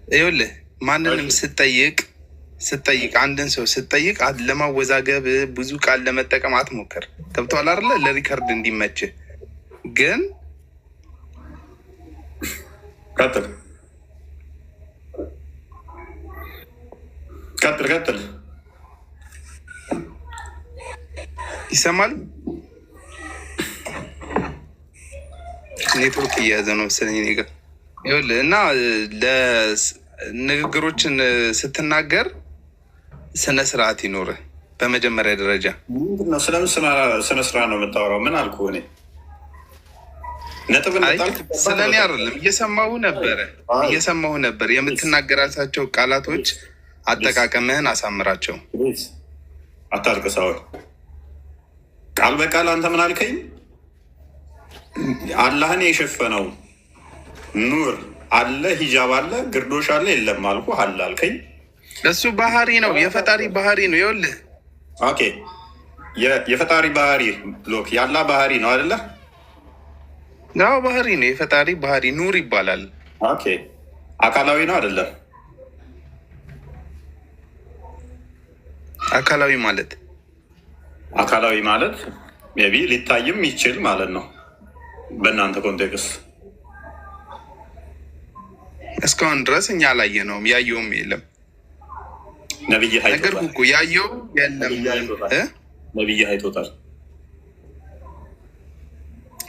ይኸውልህ ማንንም ስትጠይቅ አንድን ሰው ስትጠይቅ ለማወዛገብ ብዙ ቃል ለመጠቀም አትሞክር። ገብቶሃል አይደለ? ለሪከርድ እንዲመችህ ግን ቀጥል ይሰማል። ኔትወርክ እየያዘ ነው መሰለኝ እኔ ጋር። ይኸውልህ እና ለንግግሮችን ስትናገር ስነ ስርዓት ይኖርህ። በመጀመሪያ ደረጃ ስለምን ስነ ስርዓት ነው የምታወራው? ምን አልኩህ እኔ? ስለ እኔ አይደለም እየሰማሁ ነበር። የምትናገራቸው ቃላቶች አጠቃቀምህን አሳምራቸው። አታልቅሳውን ቃል በቃል አንተ ምን አልከኝ? አላህን የሸፈነው ኑር አለ፣ ሂጃብ አለ፣ ግርዶሽ አለ የለም አልኩህ። አለ አልከኝ። እሱ ባህሪ ነው፣ የፈጣሪ ባህሪ ነው። ይኸውልህ ኦኬ፣ የፈጣሪ ባህሪ ሎክ ያላ ባህሪ ነው አይደለ? ያው ባህሪ ነው፣ የፈጣሪ ባህሪ ኑር ይባላል። ኦኬ፣ አካላዊ ነው አይደለም? አካላዊ ማለት ሜይ ቢ ሊታይም ይችል ማለት ነው። በእናንተ ኮንቴክስት እስካሁን ድረስ እኛ አላየነውም፣ ያየውም የለም። ነብይ ነገርኩህ እኮ ያየው የለም። ነብይ አይቶታል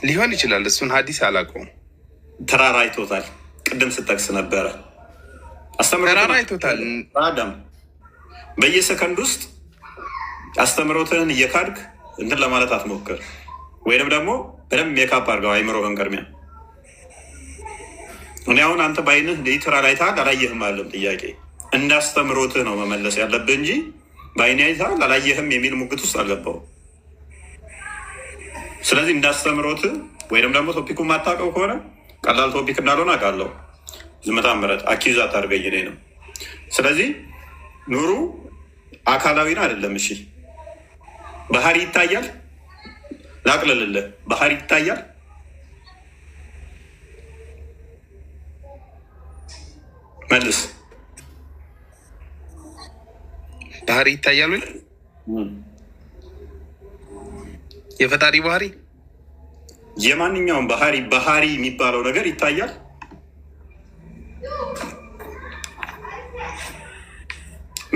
ሊሆን ይችላል። እሱን ሀዲስ አላውቀውም። ተራራ አይቶታል። ቅድም ስጠቅስ ነበረ። ተራራ አይቶታል። አዳም በየሰከንድ ውስጥ አስተምሮትህን እየካድክ እንትን ለማለት አትሞክር። ወይንም ደግሞ በደንብ ሜካፕ አድርገው አይምሮህን ቅድሚያ። እኔ አሁን አንተ በአይንህ ሊትራል አይተሃል አላየህም አለም ጥያቄ እንዳስተምሮትህ ነው መመለስ ያለብህ እንጂ በአይኔ አይተሃል አላየህም የሚል ሙግት ውስጥ አልገባውም። ስለዚህ እንዳስተምሮትህ ወይንም ደግሞ ቶፒኩ የማታውቀው ከሆነ ቀላል ቶፒክ እንዳልሆነ አውቃለሁ። ዝምታ ምረት አኪዝ አታርገኝ እኔ ነው። ስለዚህ ኑሩ አካላዊ ነው አይደለም? እሺ ባህሪ ይታያል። ላቅልልልህ፣ ባህሪ ይታያል። መልስ። ባህሪ ይታያል ወይ? የፈጣሪ ባህሪ የማንኛውም ባህሪ የሚባለው ነገር ይታያል።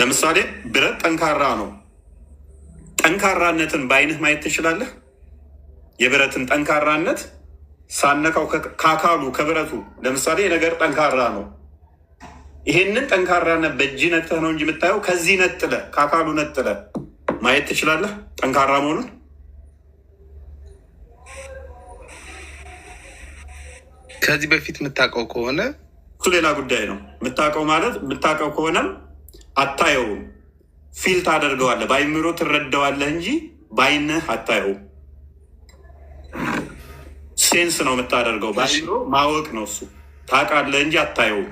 ለምሳሌ ብረት ጠንካራ ነው። ጠንካራነትን በአይንህ ማየት ትችላለህ? የብረትን ጠንካራነት ሳነካው ከአካሉ ከብረቱ ለምሳሌ ነገር ጠንካራ ነው። ይሄንን ጠንካራነት በእጅ ነክተህ ነው እንጂ የምታየው ከዚህ ነጥለ ከአካሉ ነጥለ ማየት ትችላለህ ጠንካራ መሆኑን? ከዚህ በፊት የምታውቀው ከሆነ እሱ ሌላ ጉዳይ ነው። የምታውቀው ከሆነም አታየውም። ፊል ታደርገዋለህ፣ በአይምሮ ትረዳዋለህ እንጂ በአይንህ አታየውም። ሴንስ ነው የምታደርገው፣ በአይምሮ ማወቅ ነው። እሱ ታውቃለህ እንጂ አታየውም።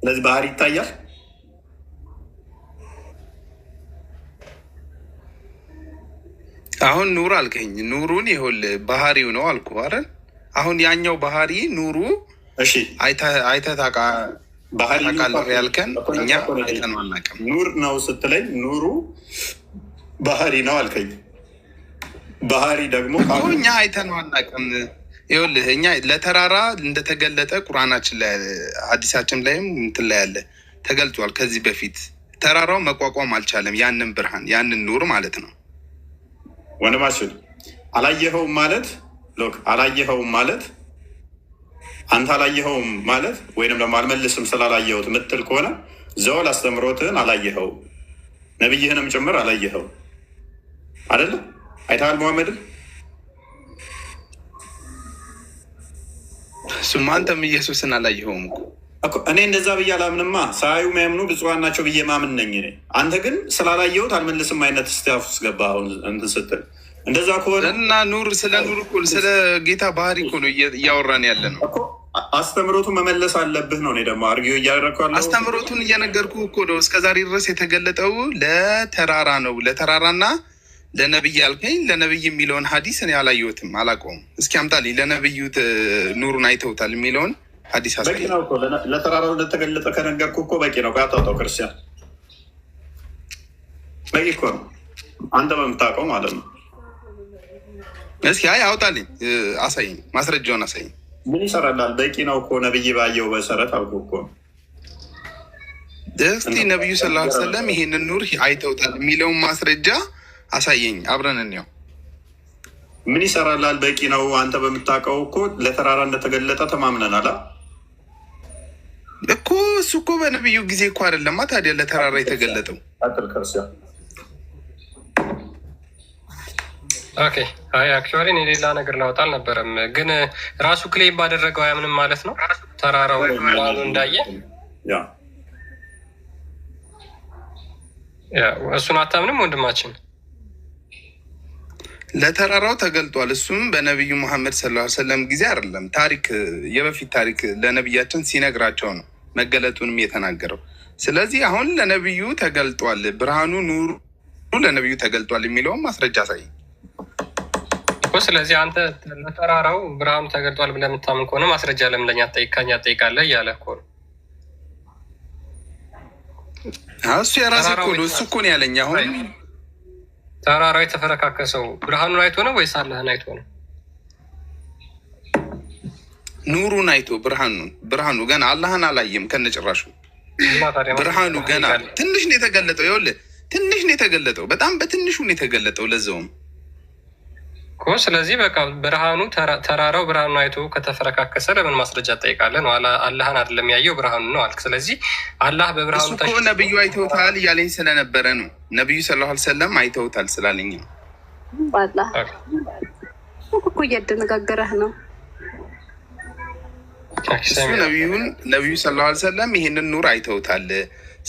ስለዚህ ባህሪ ይታያል። አሁን ኑር አልከኝ። ኑሩን ይኸውልህ ባህሪው ነው አልኩህ አይደል? አሁን ያኛው ባህሪ ኑሩ አይተህ ታውቃለህ ያልከን እኛ አይተን አናውቅም። ኑር ነው ስትለኝ ኑሩ ባህሪ ነው አልከኝ። ባህሪ ደግሞ እኛ አይተን አናውቅም። ይኸውልህ እኛ ለተራራ እንደተገለጠ ቁርአናችን ላይ ሐዲሳችን ላይም እንትን ላይ ያለ ተገልጿል። ከዚህ በፊት ተራራው መቋቋም አልቻለም፣ ያንን ብርሃን ያንን ኑር ማለት ነው። ወንድማችን አላየኸውም ማለት አላየኸውም ማለት አንተ አላየኸውም ማለት ወይንም ደግሞ አልመልስም ስላላየኸውት ምትል ከሆነ ዘወል አስተምሮትህን አላየኸውም፣ ነብይህንም ጭምር አላየኸው አይደለ? አይተሃል መሐመድን? እሱማ አንተም ኢየሱስን አላየኸውም እኮ። እኔ እንደዛ ብዬ አላምንማ። ሳያዩ የሚያምኑ ብፁዓን ናቸው ብዬ ማምን ነኝ እኔ። አንተ ግን ስላላየሁት አልመልስም አይነት ስታፍ ውስጥ ገባ። አሁን እንትን ስትል እንደዛ ከሆነ እና ኑር ስለ ኑር እኮ ስለ ጌታ ባህሪ እኮ ነው እያወራን ያለ ነው እኮ። አስተምሮቱን መመለስ አለብህ ነው። እኔ ደግሞ አርጊው እያደረግኩ ያለው አስተምሮቱን እየነገርኩህ እኮ ነው። እስከዛሬ ድረስ የተገለጠው ለተራራ ነው፣ ለተራራና ለነብይ ያልከኝ ለነብይ የሚለውን ሀዲስ እኔ አላየሁትም፣ አላውቀውም። እስኪ አምጣልኝ። ለነብዩ ኑሩን አይተውታል የሚለውን ሀዲስ አሳይ። በቂ ነው እኮ ለተራራው እንደተገለጠ ከነገርኩህ እኮ በቂ ነው። ካታውጣው ክርስቲያን በቂ እኮ ነው፣ አንተ በምታውቀው ማለት ነው። እስኪ አይ አውጣልኝ፣ አሳይኝ፣ ማስረጃውን አሳይኝ። ምን ይሰራላል? በቂ ነው እኮ ነብይ ባየው መሰረት አልኩህ እኮ። እስቲ ነብዩ ሰለላሁ ዐለይሂ ወሰለም ይሄንን ኑር አይተውታል የሚለውን ማስረጃ አሳየኝ፣ አብረን እንየው። ምን ይሰራላል? በቂ ነው። አንተ በምታውቀው እኮ ለተራራ እንደተገለጠ ተማምነናል እኮ። እሱ እኮ በነብዩ ጊዜ እኮ አይደለማ ታዲያ ለተራራ የተገለጠው። ኦኬ አይ አክቹዋሊ እኔ ሌላ ነገር ላወጣ አልነበረም፣ ግን ራሱ ክሌም ባደረገው አያምንም ማለት ነው። ተራራው ባሉ እንዳየ እሱን አታምንም ወንድማችን? ለተራራው ተገልጧል። እሱም በነቢዩ መሐመድ ሰለላሁ ዐለይሂ ወሰለም ጊዜ አይደለም፣ ታሪክ የበፊት ታሪክ ለነቢያችን ሲነግራቸው ነው መገለጡንም የተናገረው። ስለዚህ አሁን ለነቢዩ ተገልጧል፣ ብርሃኑ ኑሩ ለነቢዩ ተገልጧል የሚለውን ማስረጃ ሳይ እኮ። ስለዚህ አንተ ለተራራው ብርሃኑ ተገልጧል ብለህ የምታምን ከሆነ ማስረጃ ለምን ለኛ ከኛ ትጠይቃለህ እያለ እኮ ነው። እሱ የራስህ እኮ ነው። እሱ እኮ ነው ያለኝ። አሁን ተራራው የተፈረካከሰው ብርሃኑን አይቶ ነው ወይስ አላህን አይቶ ነው? ኑሩን አይቶ ብርሃኑ ገና አላህን አላየም ከነጭራሹ። ብርሃኑ ገና ትንሽ ነው የተገለጠው። ይኸውልህ ትንሽ ነው የተገለጠው፣ በጣም በትንሹ ነው የተገለጠው። ለዛውም እኮ ስለዚህ በቃ ብርሃኑ ተራራው ብርሃኑ አይቶ ከተፈረካከሰ ለምን ማስረጃ ትጠይቃለህ ነው? አላህን አይደለም ያየው ብርሃኑ ነው አልክ። ስለዚህ አላህ በብርሃኑ እሱ እኮ ነብዩ አይተውታል እያለኝ ስለነበረ ነው። ነብዩ ሰለላሁ ዐለይሂ ወሰለም አይተውታል ስላለኝ ነው። ባላህ እኮ እያደነጋገረህ ነው። እሱ ነብዩ ሰለላሁ ዐለይሂ ወሰለም ይሄንን ኑር አይተውታል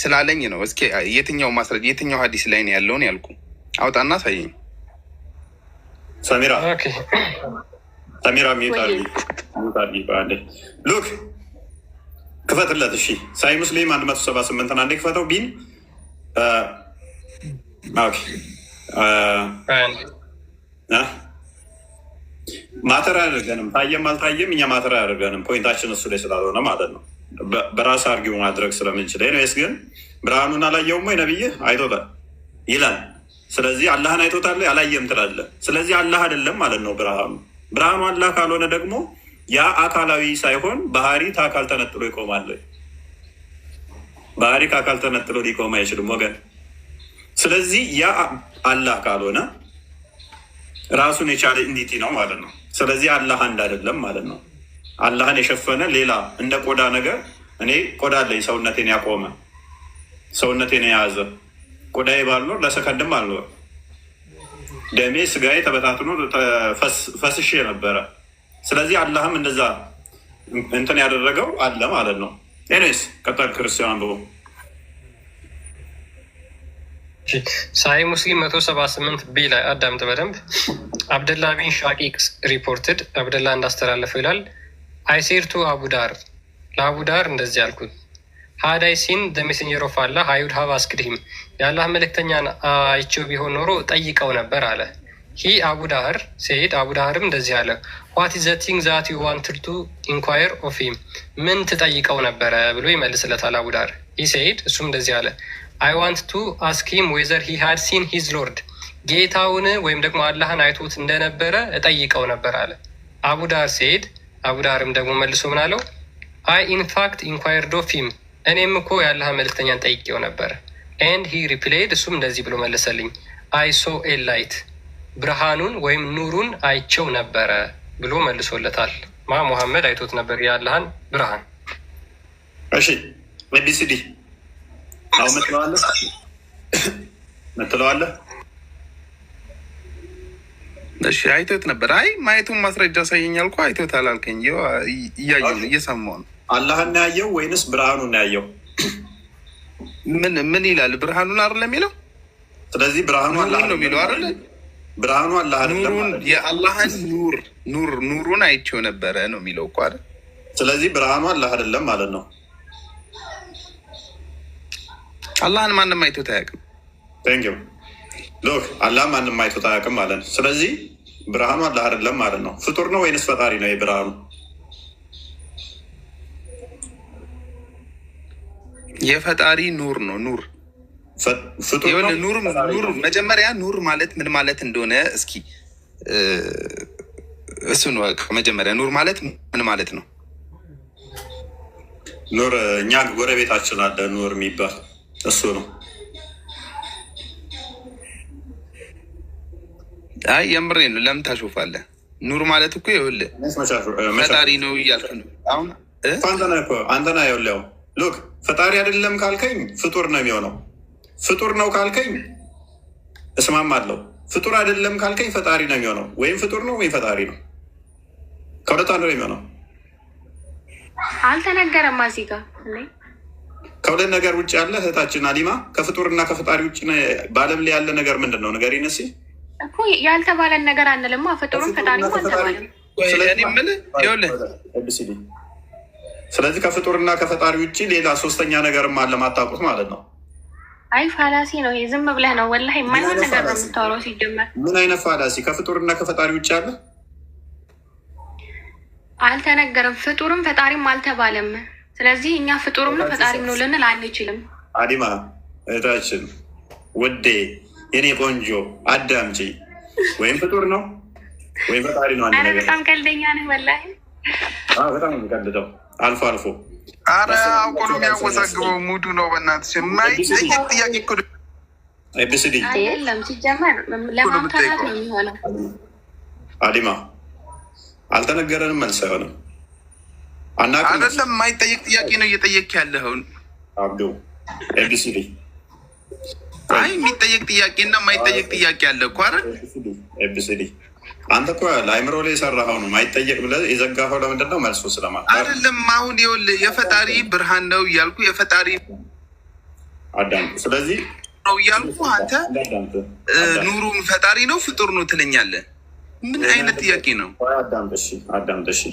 ስላለኝ ነው። እስኪ የትኛው ማስረጃ የትኛው ሀዲስ ላይ ነው ያለውን ያልኩ አውጣና ሳየኝ። ሰሚራ ሉክ ክፈትለት። እሺ ሳይ ሙስሊም 178 አንዴ ክፈተው። ቢን ማተር አያደርገንም። ታየም አልታየም እኛ ማተር አያደርገንም። ፖይንታችን እሱ ላይ ስላልሆነ ማለት ነው። በራስ አርጊው ማድረግ ስለምንችል ነው። ግን ብርሃኑን አላየውም ወይ ነብይህ አይቶታል ይላል። ስለዚህ አላህን አይቶታል አላየም ትላለህ። ስለዚህ አላህ አይደለም ማለት ነው ብርሃኑ አላህ ካልሆነ ደግሞ ያ አካላዊ ሳይሆን ባህሪ ከአካል ተነጥሎ ይቆማል። ባህሪ ከአካል ተነጥሎ ሊቆም አይችልም ወገን። ስለዚህ ያ አላህ ካልሆነ ራሱን የቻለ ኢንቲቲ ነው ማለት ነው። ስለዚህ አላህ አንድ አይደለም ማለት ነው። አላህን የሸፈነ ሌላ እንደ ቆዳ ነገር፣ እኔ ቆዳ አለኝ ሰውነቴን ያቆመ ሰውነቴን የያዘ ቆዳዬ ባልኖር ለሰከንድም አልኖር፣ ደሜ ስጋዬ ተበታትኖ ፈስሼ ነበረ። ስለዚህ አላህም እንደዛ እንትን ያደረገው አለ ማለት ነው። ኤኒዌይስ ቀጣይ ክርስቲያን አንብቦ ሳይ ሙስሊም 178 ቢ ላይ አዳምጥ በደንብ። አብደላ ቢን ሻቂቅ ሪፖርትድ አብደላ እንዳስተላለፈው ይላል። አይሴርቱ አቡዳር ለአቡዳር እንደዚህ ያልኩት ሀዳይ ሲን ሜሴንጀር ኦፍ አላህ አይሁድ ሀብ አስክድሂም የአላህ መልእክተኛን አይቼው ቢሆን ኖሮ ጠይቀው ነበር አለ። ሂ አቡዳር ሴድ አቡዳርም እንደዚህ አለ። ዋት ኢዝ ዘ ቲንግ ዛት ዩ ዋንትድ ቱ ኢንኳየር ኦፍ ሂም ምን ትጠይቀው ነበረ ብሎ ይመልስለታል አቡዳር። ሂ ሴድ እሱም እንደዚህ አለ። አይ ዋንት ቱ አስክ ሂም ዌዘር ሂ ሃድ ሲን ሂዝ ሎርድ ጌታውን ወይም ደግሞ አላህን አይቶት እንደነበረ እጠይቀው ነበር አለ። አቡዳር ሴድ አቡዳርም ደግሞ መልሶ ምን አለው? አይ ኢንፋክት ኢንኳየርድ ኦፍ ሂም እኔም እኮ የአላህ መልእክተኛን ጠይቄው ነበር። ኤንድ ሂ ሪፕሌይድ እሱም እንደዚህ ብሎ መለሰልኝ። አይ ሶ ኤ ላይት ብርሃኑን ወይም ኑሩን አይቸው ነበረ ብሎ መልሶለታል። ሙሐመድ አይቶት ነበር የአላህን ብርሃን። እሺ ኤቢሲዲ አሁን ምትለዋለህ? እሺ አይቶት ነበር። አይ ማየቱን ማስረጃ ሳየኛል እኮ አይቶት አላልከኝ። እያየሁ እየሰማሁ ነው። አላህን ያየው ወይንስ ብርሃኑን ያየው? ምን ይላል? ብርሃኑን አይደለም የሚለው። ስለዚህ ብርሃኑ አላህ ነው የሚለው አይደለ? ብርሃኑ አላህ አይደለም። የአላህን ኑሩን አይቼው ነበረ ነው የሚለው እኮ አይደል? ስለዚህ ብርሃኑ አላህ አይደለም ማለት ነው። አላህን ማንም አይቶት አያውቅም። ቴንክ ዩ ሎክ አላህ ማንም አይቶት አያውቅም ማለት ነው። ስለዚህ ብርሃኑ አላህ አይደለም ማለት ነው። ፍጡር ነው ወይንስ ፈጣሪ ነው? የብርሃኑ የፈጣሪ ኑር ነው። ኑር ኑር መጀመሪያ ኑር ማለት ምን ማለት እንደሆነ እስኪ እሱን መጀመሪያ ኑር ማለት ምን ማለት ነው? ኑር እኛ ጎረቤታችን አለ ኑር የሚባል እሱ ነው። አይ የምሬ ነው። ለምን ታሾፋለህ? ኑር ማለት እኮ ይኸውልህ ፈጣሪ ነው እያልክ ነው። አሁን አንተና ይኸውልህ ሉክ ፈጣሪ አይደለም ካልከኝ ፍጡር ነው የሚሆነው። ፍጡር ነው ካልከኝ እስማማለሁ። ፍጡር አይደለም ካልከኝ ፈጣሪ ነው የሚሆነው። ወይም ፍጡር ነው ወይም ፈጣሪ ነው። ከሁለት አንዱ ነው የሚሆነው። አልተነገረም እዚህ ጋር ከሁለት ነገር ውጭ ያለ እህታችን አሊማ ከፍጡርና ከፈጣሪ ውጭ በዓለም ላይ ያለ ነገር ምንድን ነው? ንገሪኝ እስኪ። እኮ ያልተባለን ነገር አንልማ። ፍጡሩም ፈጣሪም አልተባለም። ስለዚህ ከፍጡርና ከፈጣሪ ውጭ ሌላ ሶስተኛ ነገርም አለ ማታውቁት ማለት ነው። አይ ፋላሲ ነው ይሄ። ዝም ብለህ ነው ወላሂ የማይሆን ነገር ነው የምታወራው። ሲጀመር ምን አይነት ፋላሲ? ከፍጡርና ከፈጣሪ ውጭ አለ? አልተነገረም። ፍጡርም ፈጣሪም አልተባለም። ስለዚህ እኛ ፍጡርም ነው ፈጣሪም ነው ልንል አንችልም። አዲማ እህታችን ውዴ የኔ ቆንጆ አዳምጪ። ወይም ፍጡር ነው ወይም ፈጣሪ ነው። አረ በጣም ቀልደኛ ነህ ወላሂ። በጣም ቀልደው አልፎ አልፎ። አረ አውቆ ነው የሚያወዛግበው። ሙዱ ነው በእናትሽ። የማይጠይቅ ጥያቄ እኮ ኤቢሲዲ የለም። ሲጀመር ለማምታታት ነው የሚሆነው። አዲማ አልተነገረንም መልስ አይሆንም። አይደለም የማይጠይቅ ጥያቄ ነው እየጠየቅ ያለኸውን አብዱ ኤቢሲዲ። አይ የሚጠየቅ ጥያቄ እና የማይጠየቅ ጥያቄ አለ እኮ አይደል? ኤቢሲዲ አንተ እኮ ለአይምሮ ላይ የሰራኸው ነው። ማይጠየቅ ብለህ የዘጋኸው ለምንድን ነው? መልሱ ስለማለት አይደለም። አሁን ይኸውልህ የፈጣሪ ብርሃን ነው እያልኩ የፈጣሪ አዳምጥ። ስለዚህ ነው እያልኩ አንተ ኑሩም ፈጣሪ ነው ፍጡር ነው ትለኛለህ። ምን አይነት ጥያቄ ነው? አዳምጥ እሺ።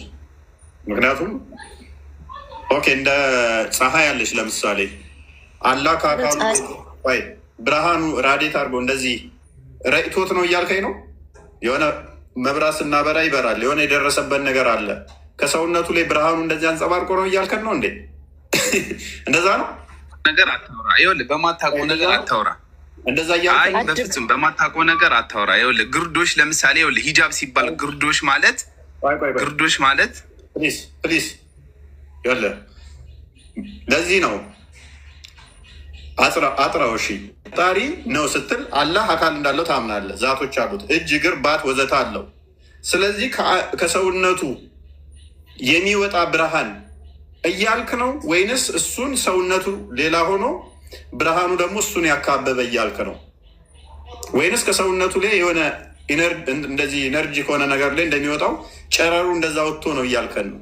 ምክንያቱም ኦኬ እንደ ፀሐይ ያለች ለምሳሌ አላህ ከአካሉ ወይ ብርሃኑ ራዴት አድርጎ እንደዚህ ረእቶት ነው እያልከኝ ነው? የሆነ መብራት ስናበራ ይበራል። የሆነ የደረሰበት ነገር አለ። ከሰውነቱ ላይ ብርሃኑ እንደዚህ አንጸባርቆ ነው እያልከን ነው እንዴ? እንደዛ ነው ነገር አታውራ። ይኸውልህ በማታውቀው ነገር አታውራ። እንደዛ እያልከን በፍጹም በማታውቀው ነገር አታውራ። ይኸውልህ ግርዶሽ ለምሳሌ ይኸውልህ ሂጃብ ሲባል ግርዶሽ ማለት ፕሊዝ ይኸውልህ ለዚህ ነው አጥራው። እሺ ፈጣሪ ነው ስትል አላህ አካል እንዳለው ታምናለህ። ዛቶች አሉት፣ እጅ፣ እግር፣ ባት ወዘተ አለው። ስለዚህ ከሰውነቱ የሚወጣ ብርሃን እያልክ ነው ወይንስ እሱን ሰውነቱ ሌላ ሆኖ ብርሃኑ ደግሞ እሱን ያካበበ እያልክ ነው? ወይንስ ከሰውነቱ ላይ የሆነ እንደዚህ ኢነርጂ ከሆነ ነገር ላይ እንደሚወጣው ጨረሩ እንደዛ ወጥቶ ነው እያልከን ነው?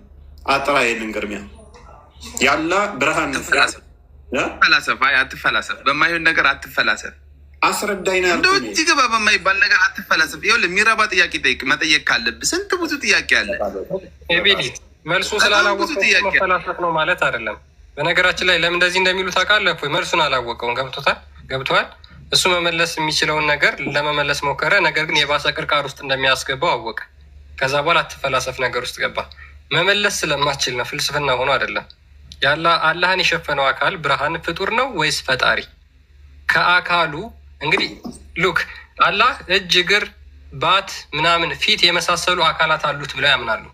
አጥራ ይሄንን ቅድሚያ ያላ ብርሃን ፈላሰፍ አትፈላሰፍ። በማይሆን ነገር አትፈላሰፍ። አስረዳኝ ነው እንደው እጅ ገባ በማይባል ነገር አትፈላሰፍ። ይኸውልህ የሚረባ ጥያቄ መጠየቅ ካለብህ ስንት ብዙ ጥያቄ አለ። መልሱን ስላላወቀው መፈላሰፍ ነው ማለት አይደለም። በነገራችን ላይ ለምን እንደዚህ እንደሚሉ ታውቃለህ? መልሱን አላወቀውም። ገብቶሃል? እሱ መመለስ የሚችለውን ነገር ለመመለስ ሞከረ። ነገር ግን የባሰ ቅርቃር ውስጥ እንደሚያስገባው አወቀ። ከዛ በኋላ አትፈላሰፍ ነገር ውስጥ ገባ። መመለስ ስለማችል ነው፣ ፍልስፍና ሆኖ አይደለም። አላህን የሸፈነው አካል ብርሃን ፍጡር ነው ወይስ ፈጣሪ? ከአካሉ እንግዲህ ሉክ አላህ እጅ፣ እግር፣ ባት ምናምን ፊት የመሳሰሉ አካላት አሉት ብለው ያምናሉ።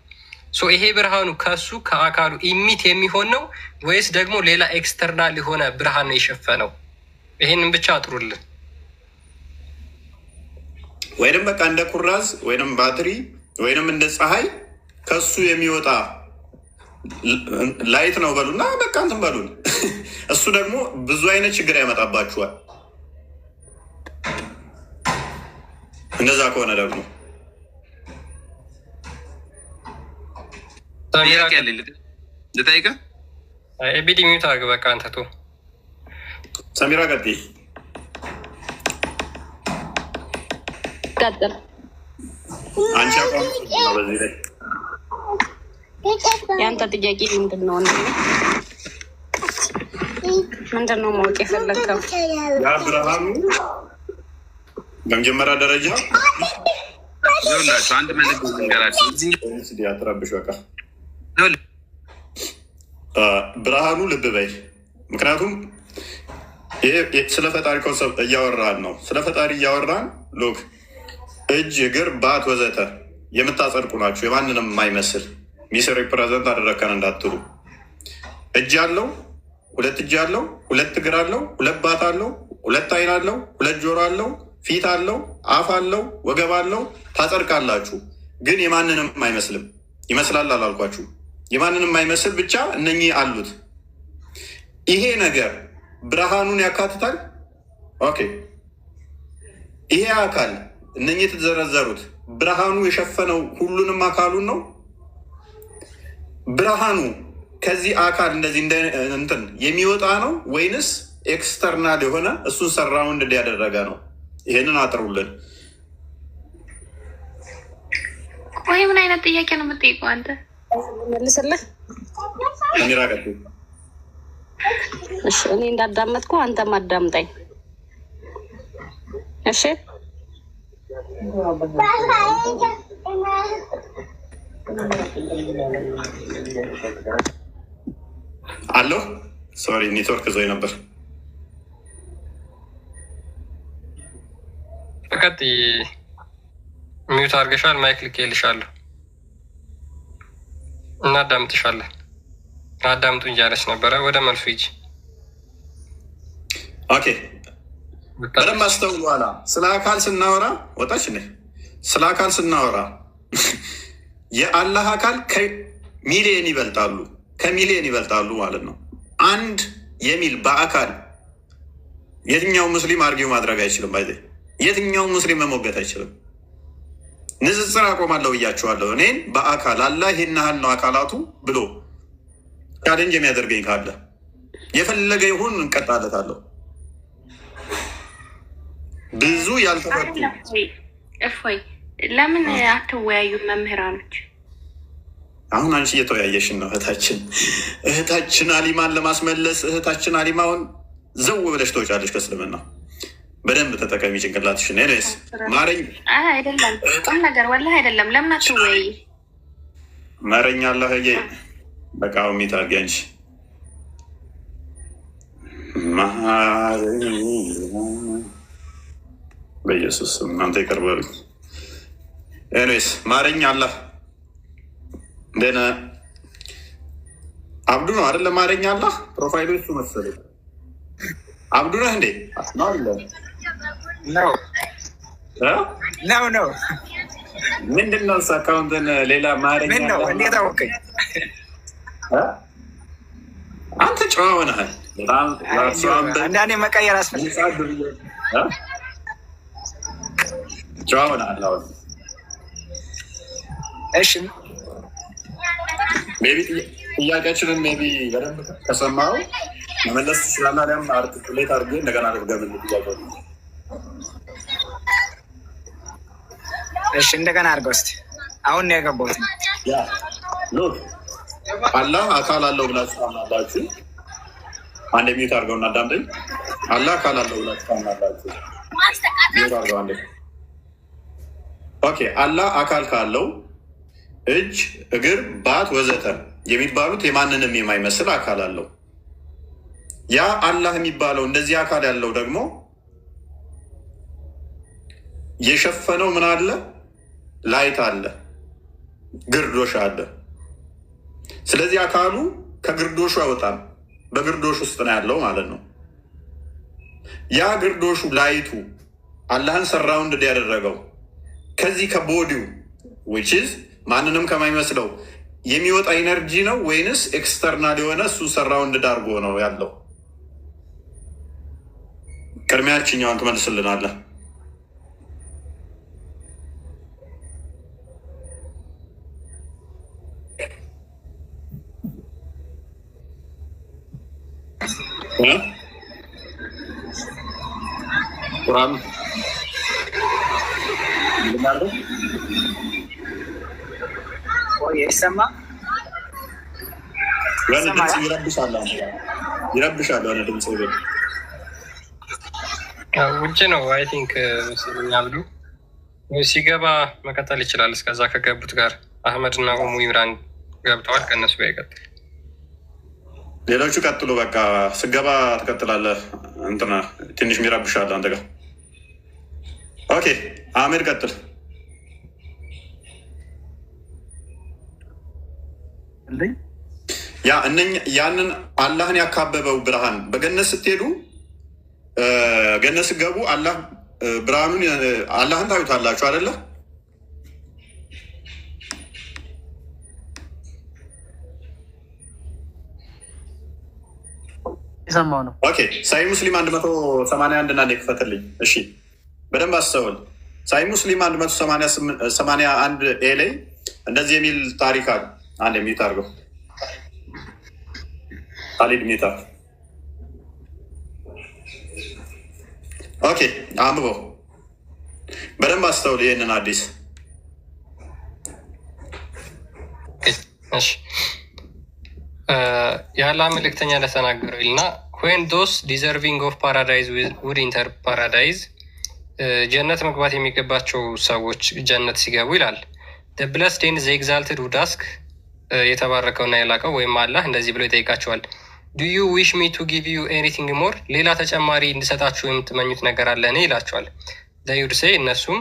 ይሄ ብርሃኑ ከሱ ከአካሉ ኢሚት የሚሆን ነው ወይስ ደግሞ ሌላ ኤክስተርናል የሆነ ብርሃን ነው የሸፈነው? ይሄንን ብቻ አጥሩልን። ወይንም በቃ እንደ ኩራዝ ወይንም ባትሪ ወይንም እንደ ፀሐይ ከሱ የሚወጣ ላይት ነው በሉና በቃ እንትን በሉን። እሱ ደግሞ ብዙ አይነት ችግር ያመጣባችኋል። እንደዛ ከሆነ ደግሞ ልጠይቅህ። ኤቢዲ ሚዩት አድርግ በቃ አንተ ቶ ሰሚራ ቀጥይ። አንቺ በዚህ ላይ የአንተ ጥያቄ ምንድን ነው? ምንድን ነው ማወቅ የፈለግከው? ያ ብርሃኑ በመጀመሪያ ደረጃ ይኸውላችሁ አንድ መልዕክት ልንገራችሁ። አትረብሽ በቃ ብርሃኑ ልብ በይ። ምክንያቱም ስለ ፈጣሪ ኮንሰፕት እያወራን ነው። ስለ ፈጣሪ እያወራን ሎክ እጅ፣ እግር፣ ባት ወዘተ የምታጸድቁ ናቸው። የማንንም የማይመስል ሚስ ሪፕሬዘንት አደረከን እንዳትሉ። እጅ አለው፣ ሁለት እጅ አለው፣ ሁለት እግር አለው፣ ሁለት ባት አለው፣ ሁለት አይን አለው፣ ሁለት ጆሮ አለው፣ ፊት አለው፣ አፍ አለው፣ ወገብ አለው። ታጸድቃላችሁ። ግን የማንንም አይመስልም። ይመስላል አላልኳችሁ። የማንንም አይመስል ብቻ እነኚህ አሉት። ይሄ ነገር ብርሃኑን ያካትታል። ኦኬ፣ ይሄ አካል እነኚህ የተዘረዘሩት ብርሃኑ የሸፈነው ሁሉንም አካሉን ነው። ብርሃኑ ከዚህ አካል እንደዚህ እንትን የሚወጣ ነው ወይንስ ኤክስተርናል የሆነ እሱን ሰራውንድ ያደረገ ነው? ይሄንን አጥሩልን። ቆይ ምን አይነት ጥያቄ ነው የምትጠይቀው አንተ? መልስልህ። እሺ፣ እኔ እንዳዳመጥኩ አንተም አዳምጠኝ። እሺ አሎ፣ ሶሪ ኔትወርክ ዞኝ ነበር። ቀጥይ። ሚዩት አድርገሻል። ማይክ ልኬልሻለሁ። እናዳምጥሻለን። አዳምጡ እያለች ነበረ። ወደ መልሱ ሂጂ። ኦኬ፣ በደንብ አስተውሉ። ኋላ ስለ አካል ስናወራ ወጣች ነ ስለ አካል ስናወራ የአላህ አካል ከሚሊየን ይበልጣሉ፣ ከሚሊየን ይበልጣሉ ማለት ነው። አንድ የሚል በአካል የትኛው ሙስሊም አርጊው ማድረግ አይችልም። ባይ የትኛው ሙስሊም መሞገት አይችልም። ንጽጽር አቆማለሁ ብያችኋለሁ። እኔን በአካል አላህ ይህን ያህል ነው አካላቱ ብሎ ቻሌንጅ የሚያደርገኝ ካለ የፈለገ ይሁን እንቀጣለታለሁ። ብዙ ያልተፈቱ እፎይ፣ ለምን አትወያዩም መምህራኖች? አሁን አንቺ እየተወያየሽን ነው እህታችን አሊማን ለማስመለስ። እህታችን አሊማውን ዘው ብለሽ ተወጫለሽ ከእስልምና። በደንብ ተጠቀሚ ጭንቅላትሽን። ኔስ ማረኝ አይደለም ቁም ነገር ወላሂ አይደለም። ለምን አትወያይ? ማረኝ አላህዬ። በቃ ሚት አድርጊ አንቺ በኢየሱስ እናንተ ይቀርበሉ። ኤኒዌይስ ማረኝ አላህ። እንደነ አብዱ ነው አይደለ? ማረኝ አላህ ፕሮፋይሉ እሱ መሰለኝ። አብዱ ነህ እንዴ? ነው ምንድን ነው አካውንትን ሌላ ማረኝ ነው? እንዴት አወቀኝ? አንተ ጨዋ ሆነሃል በጣም። አንዳንዴ መቀየር አስፈልግ። ጨዋ ሆነሃል አሁን። እሺ ሜይ ቢ ጥያቄያችንን ሜይ ቢ በደንብ ከሰማኸው መመለስ ትችላለህ። አሊያም አርቲኩሌት አድርጌ እንደገና አድርገህ ጥያቄ። እሺ እንደገና አድርገው እስኪ። አሁን ነው የገባሁት። አላህ አካል አለው ብላችሁ ታምናላችሁ? አንድ ሚዩት አድርገው እና አዳምጠኝ። አላህ አካል አለው ብላችሁ ታምናላችሁ? ሚዩት አድርገው አንዴ። ኦኬ፣ አላህ አካል ካለው እጅ፣ እግር፣ ባት ወዘተ የሚባሉት የማንንም የማይመስል አካል አለው። ያ አላህ የሚባለው እንደዚህ አካል ያለው ደግሞ የሸፈነው ምን አለ? ላይት አለ፣ ግርዶሽ አለ። ስለዚህ አካሉ ከግርዶሹ አይወጣም፣ በግርዶሽ ውስጥ ነው ያለው ማለት ነው። ያ ግርዶሹ ላይቱ አላህን ሰራውንድ ያደረገው ከዚህ ከቦዲው ዊች ኢዝ ማንንም ከማይመስለው የሚወጣ ኢነርጂ ነው ወይንስ ኤክስተርናል የሆነ እሱ ሰራውንድ ዳርጎ ነው ያለው? ቅድሚያችኛውን ትመልስልናለህ። ቁርአን ይሰማ ይረብሻል። ድምፅ ውጭ ነው አይ ቲንክ ያብዱ ሲገባ መቀጠል ይችላል። እስከዛ ከገቡት ጋር አህመድ እና ኡሙ ኢምራን ገብተዋል። ከእነሱ ጋር ይቀጥል። ሌሎቹ ቀጥሉ። በቃ ስገባ ትቀጥላለህ። እንትና ትንሽ ሚረብሻል አንተ ጋር። ኦኬ አህመድ ቀጥል። ያንን አላህን ያካበበው ብርሃን በገነት ስትሄዱ ገነት ስትገቡ አላህ ብርሃኑን አላህን ታዩታላችሁ አይደለ? የሰማው ነው። ኦኬ ሳይ ሙስሊም 181 እና ክፈትልኝ። እሺ በደንብ አስተውል። ሳይ ሙስሊም 181 ኤ ላይ እንደዚህ የሚል ታሪክ አለ። አንድ የሚት አድርገው ካሊድ ሚታ። ኦኬ አንብበው በደንብ አስተውል። ይህንን አዲስ የአላህ መልእክተኛ ለተናገረው ይልና when those deserving of paradise would enter paradise ጀነት መግባት የሚገባቸው ሰዎች ጀነት ሲገቡ ይላል the blessed and the exalted would ask የተባረከውና የላቀው ወይም አላህ እንደዚህ ብሎ ይጠይቃቸዋል do you wish me to give you anything more ሌላ ተጨማሪ እንድሰጣችሁ የምትመኙት ነገር አለ እኔ ይላቸዋል they would say እነሱም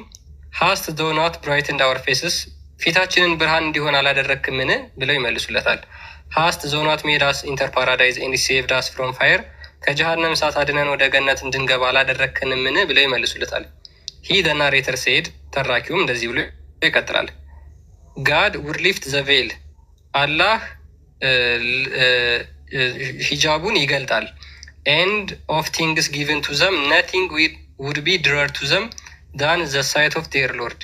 hast thou not brightened our faces ፊታችንን ብርሃን እንዲሆን አላደረክምን ብለው ይመልሱለታል hast thou not made us enter paradise and saved us from fire ከጀሃነም እሳት አድነን ወደ ገነት እንድንገባ አላደረክንምን ብለው ይመልሱለታል he the narrator said ተራኪውም እንደዚህ ብሎ ይቀጥላል God would lift the veil አላህ ሂጃቡን ይገልጣል and of things given to them nothing would be dearer to them than the sight of their Lord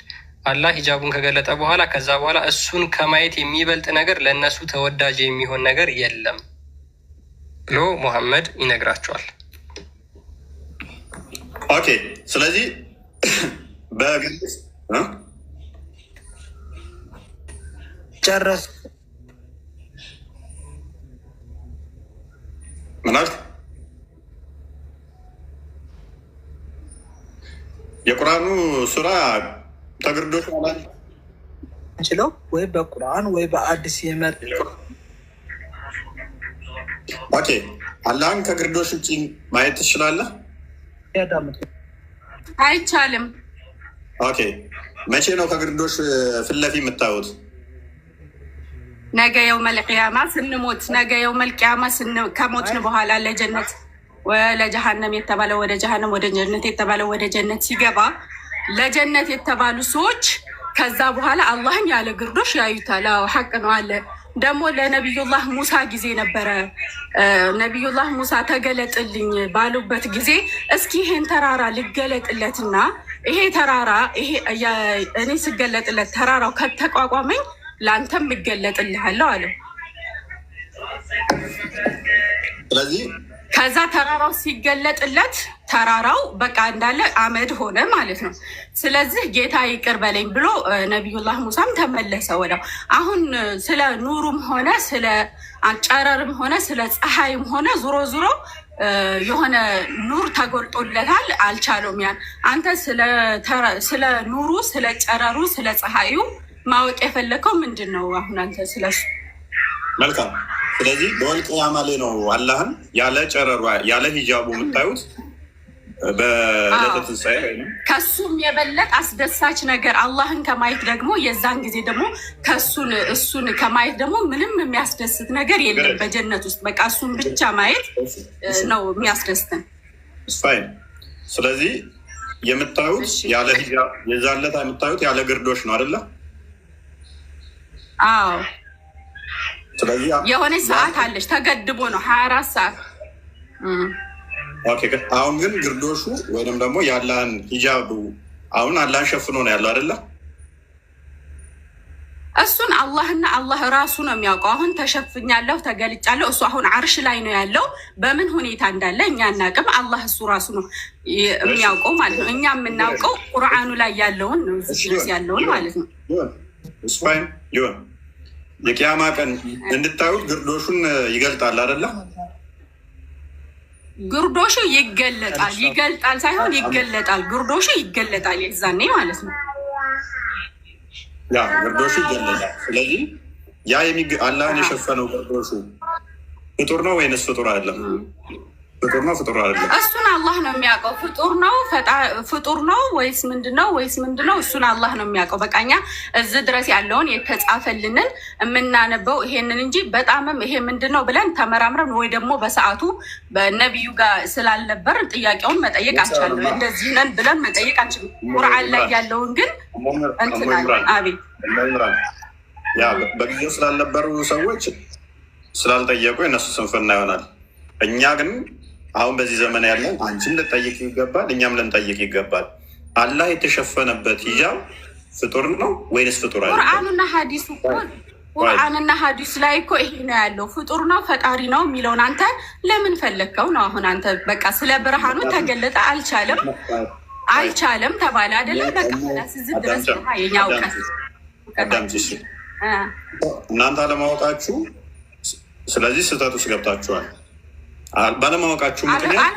አላህ ሂጃቡን ከገለጠ በኋላ ከዛ በኋላ እሱን ከማየት የሚበልጥ ነገር ለእነሱ ተወዳጅ የሚሆን ነገር የለም ብሎ ሙሐመድ ይነግራቸዋል። ኦኬ ስለዚህ በግልጽ ጨረስ ምናልክ የቁርአኑ ሱራ ተግርዶሽ ማለት እንችለው ወይ በቁርአን ወይ በአዲስ ይመር ኦኬ አላህን ከግርዶሽ ውጭ ማየት ትችላለህ? አይቻልም። ኦኬ መቼ ነው ከግርዶሽ ፊት ለፊት የምታዩት? ነገ የውመል ቂያማ ስንሞት፣ ነገ የውመል ቂያማ ከሞትን በኋላ ለጀነት ለጀሃነም የተባለ ወደ ጀሃነም፣ ወደ ጀነት የተባለ ወደ ጀነት ሲገባ ለጀነት የተባሉ ሰዎች ከዛ በኋላ አላህን ያለ ግርዶሽ ያዩታል። ሐቅ ነው አለ። ደግሞ ለነቢዩላህ ሙሳ ጊዜ ነበረ። ነቢዩላህ ሙሳ ተገለጥልኝ ባሉበት ጊዜ እስኪ ይሄን ተራራ ልገለጥለትና ይሄ ተራራ እኔ ስገለጥለት ተራራው ከተቋቋመኝ ለአንተም እገለጥልሃለሁ አለው። ስለዚህ ከዛ ተራራው ሲገለጥለት ተራራው በቃ እንዳለ አመድ ሆነ ማለት ነው። ስለዚህ ጌታ ይቅር በለኝ ብሎ ነቢዩላህ ሙሳም ተመለሰ ወዲያው። አሁን ስለ ኑሩም ሆነ ስለ ጨረርም ሆነ ስለ ፀሐይም ሆነ ዙሮ ዙሮ የሆነ ኑር ተጎልጦለታል፣ አልቻለውም። ያን አንተ ስለ ኑሩ፣ ስለ ጨረሩ፣ ስለ ፀሐዩ ማወቅ የፈለከው ምንድን ነው? አሁን አንተ ስለሱ መልካም። ስለዚህ በወል ቂያማ ላይ ነው አላህን ያለ ጨረሯ ያለ ሂጃቡ የምታዩት በዕለተ ትንሣኤ ነው። ከሱም የበለጠ አስደሳች ነገር አላህን ከማየት ደግሞ የዛን ጊዜ ደግሞ እሱን ከማየት ደግሞ ምንም የሚያስደስት ነገር የለም በጀነት ውስጥ። በቃ እሱን ብቻ ማየት ነው የሚያስደስተን። ስፋይን። ስለዚህ የምታዩት ያለ ሂጃብ የዛን ዕለት የምታዩት ያለ ግርዶሽ ነው አይደለ? አዎ። ስለዚህ የሆነች ሰዓት አለች፣ ተገድቦ ነው 24 ሰዓት። ኦኬ። አሁን ግን ግርዶሹ ወይም ደግሞ ያለህን ሂጃቡ አሁን አላህን ሸፍኖ ነው ያለው አይደለ? እሱን አላህና አላህ ራሱ ነው የሚያውቀው። አሁን ተሸፍኛለሁ፣ ተገልጫለሁ። እሱ አሁን አርሽ ላይ ነው ያለው። በምን ሁኔታ እንዳለ እኛ አናውቅም። አላህ እሱ ራሱ ነው የሚያውቀው ማለት ነው። እኛ የምናውቀው ቁርአኑ ላይ ያለውን ነው፣ እዚህ ያለውን ማለት ነው። ስፋይን ይሁን። የቂያማ ቀን እንድታዩት ግርዶሹን ይገልጣል አይደለ? ግርዶሹ ይገለጣል። ይገልጣል ሳይሆን ይገለጣል። ግርዶሹ ይገለጣል የዛኔ ማለት ነው። ያ ግርዶሹ ይገለጣል። ስለዚህ ያ አላህን የሸፈነው ግርዶሹ ፍጡር ነው ወይንስ ፍጡር አይደለም? ፍጡር ነው ፍጡር አይደለም? እሱን አላህ ነው የሚያውቀው። ፍጡር ነው ወይስ ምንድነው? እሱን አላህ ነው የሚያውቀው። በቃ እኛ እዚህ ድረስ ያለውን የተጻፈልንን የምናነበው ይሄንን እንጂ በጣምም ይሄ ምንድነው ብለን ተመራምረን ወይ ደግሞ በሰዓቱ በነቢዩ ጋር ስላልነበርን ጥያቄውን መጠየቅ አንችልም። እንደዚህ ነን ብለን መጠየቅ አንችልም። ቁርአን ላይ ያለውን ግን እንትናለን። አቤት ያ በጊዜው ስላልነበሩ ሰዎች ስላልጠየቁ የነሱ ስንፍና ይሆናል። እኛ ግን አሁን በዚህ ዘመን ያለን አንቺም ልንጠይቅ ይገባል፣ እኛም ልንጠይቅ ይገባል። አላህ የተሸፈነበት ሂጃብ ፍጡር ነው ወይንስ ፍጡር አይደለም? ቁርአንና ሀዲስ ላይ እኮ ይሄ ነው ያለው። ፍጡር ነው ፈጣሪ ነው የሚለውን አንተ ለምን ፈለግከው ነው? አሁን አንተ በቃ ስለ ብርሃኑ ተገለጠ አልቻለም ተባለ አይደለም? በቃ ስዝ ድረስ የኛ እውቀት እናንተ አለማወቃችሁ፣ ስለዚህ ስህተት ውስጥ ገብታችኋል። ባለማወቃችሁ ምክንያት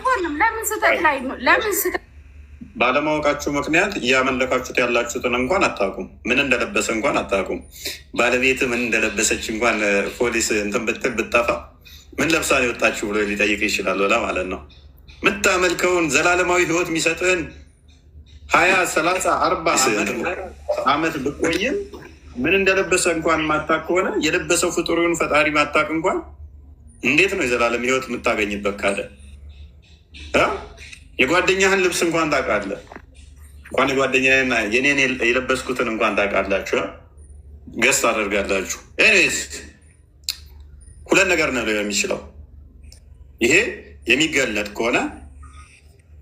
ባለማወቃችሁ ምክንያት እያመለካችሁት ያላችሁትን እንኳን አታውቁም። ምን እንደለበሰ እንኳን አታውቁም። ባለቤት ምን እንደለበሰች እንኳን ፖሊስ እንትን ብትል ብጠፋ ምን ለብሳ ነው የወጣችሁ ብሎ ሊጠይቅ ይችላል ብላ ማለት ነው። የምታመልከውን ዘላለማዊ ሕይወት የሚሰጥህን 20 30 40 ዓመት ብቆይም ምን እንደለበሰ እንኳን ማታቅ ከሆነ የለበሰው ፍጡሩን ፈጣሪ ማታቅ እንኳን እንዴት ነው የዘላለም ሕይወት የምታገኝበት? ካለ የጓደኛህን ልብስ እንኳን ታውቃለህ። እንኳን የጓደኛና የኔን የለበስኩትን እንኳን ታውቃላችሁ፣ ገስ ታደርጋላችሁ። ኤኒዌይስ ሁለት ነገር ነው የሚችለው። ይሄ የሚገለጥ ከሆነ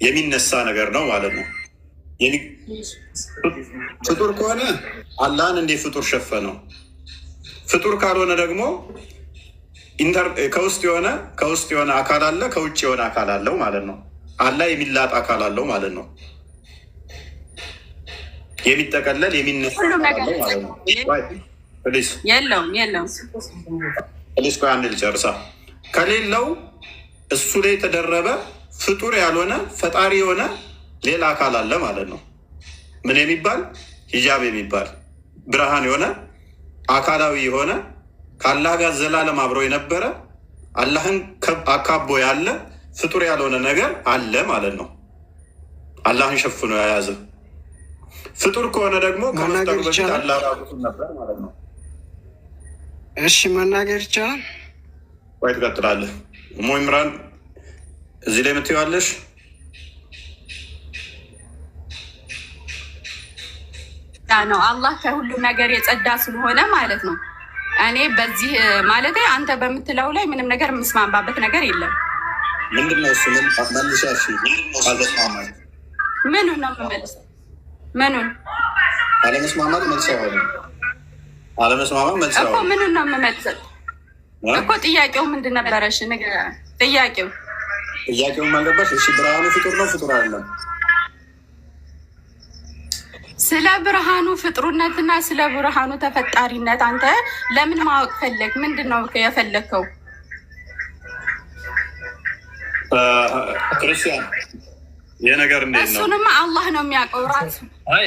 የሚነሳ ነገር ነው ማለት ነው። ፍጡር ከሆነ አላህን እንዴት ፍጡር ሸፈነው? ፍጡር ካልሆነ ደግሞ ከውስጥ የሆነ አካል አለ፣ ከውጭ የሆነ አካል አለው ማለት ነው። አላህ የሚላጥ አካል አለው ማለት ነው። የሚጠቀለል የሚነሳ ማለት ነው። ፕሊስ ቆይ አንድ ልጨርሳ። ከሌለው እሱ ላይ የተደረበ ፍጡር ያልሆነ ፈጣሪ የሆነ ሌላ አካል አለ ማለት ነው። ምን የሚባል ሂጃብ የሚባል ብርሃን የሆነ አካላዊ የሆነ ከአላህ ጋር ዘላለም አብረው የነበረ አላህን አካቦ ያለ ፍጡር ያልሆነ ነገር አለ ማለት ነው። አላህን ሸፍኖ የያዘ ፍጡር ከሆነ ደግሞ ከመፍጠሩ በፊት አላህ ራቁቱን ነበር ማለት ነው። እሺ መናገር ይቻላል ወይ? ትቀጥላለህ። እሞ ኢምራን እዚህ ላይ የምትይዋለሽ? ነው አላህ ከሁሉም ነገር የጸዳ ስለሆነ ማለት ነው። እኔ በዚህ ማለት አንተ በምትለው ላይ ምንም ነገር የምስማማበት ነገር የለም። ምንድነው እሱ? መልሻሽ ምኑን ነው የምመልሰው? ምኑን አለመስማማት መልሰዋል። አለመስማማት መልሰዋል እኮ ምኑን ነው የምመልሰው እኮ? ጥያቄው ምንድን ነበረሽ? ጥያቄውን ማልገባሽ? እሺ ብርሃኑ ፍጡር ነው ፍጡር አይደለም? ስለ ብርሃኑ ፍጥሩነትና ስለ ብርሃኑ ተፈጣሪነት አንተ ለምን ማወቅ ፈለግ? ምንድን ነው የፈለግከው? ክርስቲያን ይህ ነገር እንዴት ነው? እሱንማ አላህ ነው የሚያውቀው ራሱ። አይ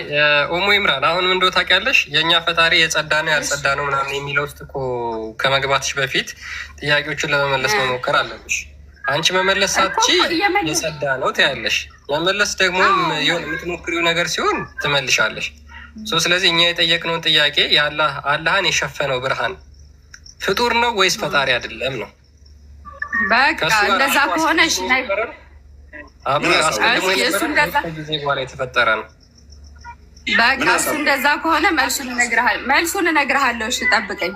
ኡሙ ኢምራን አሁን ምን እንደው ታውቂያለሽ፣ የእኛ ፈጣሪ የጸዳ ነው ያልጸዳ ነው ምናምን የሚለው ውስጥ እኮ ከመግባትሽ በፊት ጥያቄዎችን ለመመለስ መሞከር አለብሽ። አንቺ መመለስ ሳትቺ የጸዳ ነው ትያለሽ፣ መመለስ ደግሞ የምትሞክሪው ነገር ሲሆን ትመልሻለሽ። ስለዚህ እኛ የጠየቅነውን ጥያቄ አላህን የሸፈነው ብርሃን ፍጡር ነው ወይስ ፈጣሪ አይደለም ነው። በቃ እንደዛ ከሆነ እሺ፣ ጊዜ በኋላ የተፈጠረ ነው። በቃ እሱ እንደዛ ከሆነ መልሱን እነግርሃለሁ። እሺ ጠብቀኝ።